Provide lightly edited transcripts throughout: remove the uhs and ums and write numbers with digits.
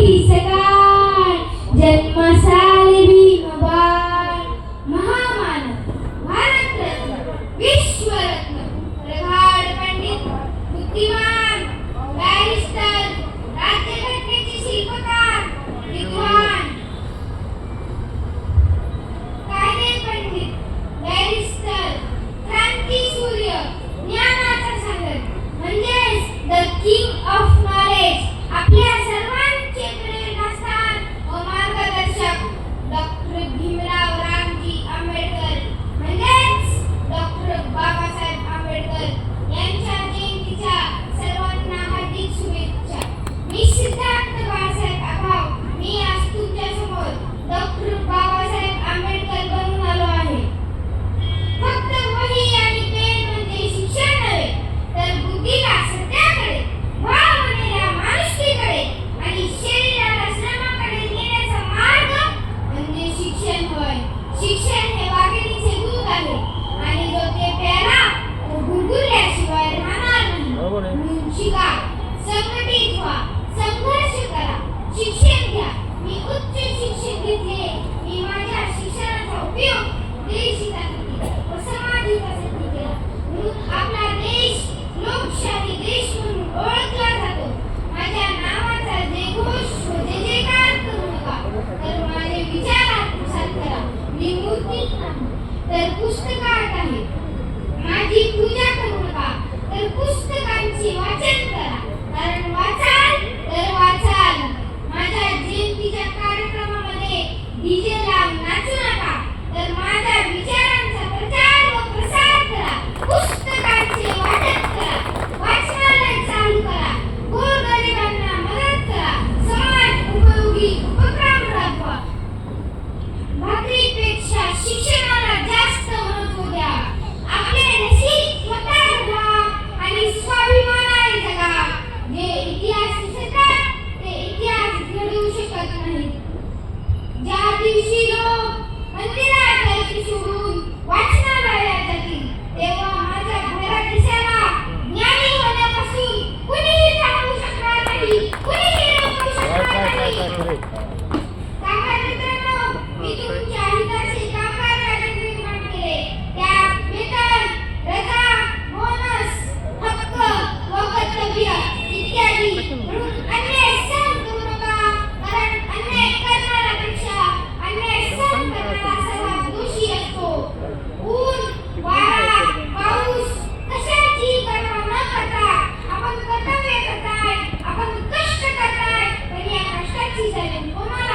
ही सकाळ जन्मसाली भीमबाळ महामानव भारतरत्न विश्वरत्न प्रगाढ पंडित बुद्धिमान बॅरिस्टर राज्यघटनेचे शिल्पकार विद्वान कायदे पंडित बॅरिस्टर क्रांतीसूर्य ज्ञानाचा सागर म्हणजेच द किंग ऑफ नॉलेज आपल्या सर्वांचे प्रेरणास्थान व मार्गदर्शक डॉक्टर भीमराव रामजी आंबेडकर म्हणजेच डॉक्टर बाबासाहेब आंबेडकर यांच्या जयंतीच्या सर्वांना हार्दिक शुभेच्छा. मी सिद्धार्थ बाळासाहेब आभाव. मी आज तुमच्या समोर डॉक्टर बाबासाहेब आंबेडकर बनून आलो आहे. फक्त वही आणि पेन म्हणजे शिक्षण नव्हे, तर बुद्धीला सत्याकडे, भावनेला माणुसकीकडे आणि शरीराला श्रमाकडे नेण्याचा मार्ग म्हणजे शिक्षण होय. शिक्षण हे वाघिणीचे दूध आहे आणि जो ते प्याला तो गुरगुरल्याशिवाय राहणार नाही. म्हणून शिका, संघटित व्हा, संघर्ष करा, शिक्षण घ्या. मी उच्च शिक्षण घेतले. मी माझ्या शिक्षणाचा उपयोग देशहितासाठी व समाजहितासाठी केला. म्हणून आपला देश लोकशाही देश म्हणून ओळखला जातो. माझ्या नावाचा जयघोष व जयजयकार करू नका, तर माझे विचार आत्मसात करा. मी मूर्तीत नाही तर पुस्तकात आहे. माझी पूजा करू नका, तर पुस्तकांचे वाचन करा. कारण वाचाल तर वाचाल. माझ्या जयंतीच्या कार्यक्रमामध्ये डीजे लावून नाचू नका, तर माझ्या विचारांचा प्रचार व प्रसार करा. पुस्तकांचे वाटप करा, वाचनालय चालू करा, गोरगरिबांना मदत करा, समाज उपयोगी उपक्रम राबवा. भाकरीपेक्षा शिक्षणाला जास्त महत्त्व द्या. आपले नशीब स्वतः घडवा आणि स्वाभिमानाने जगा. जे इतिहास विसरतात ते इतिहास घडवू शकत नाहीत. ज्या दिवशी लोक मंदिरात जायचे सोडून वाचनालयात जातील, तेव्हा माझ्या घरात दिसायला ज्ञानी होण्यापासून कुणीही थांबवू शकणार नाही, कुणीही रोखू शकणार नाही. कामगार मित्रांनो, मी तुमच्या हिताचे कामगार कायदे निर्माण केले. त्यात वेतन, रजा, बोनस, हक्क व कर्तव्य इत्यादी. म्हणून अन्याय सहन करू नका, कारण अन्याय करणाऱ्यापेक्षा अन्याय सहन करणारा सर्वात दोषी असतो. ऊन, वारा, पाऊस कशाची पर्वा न करता आपण कर्तव्य करताय, आपण कष्ट करताय, पण या कष्टाची जाणीव कोणाला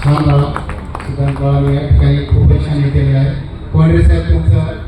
हा मला सिद्धांत बाळाने या ठिकाणी खूप छान केलेलं आहे. कोंडरे साहेब तुमचं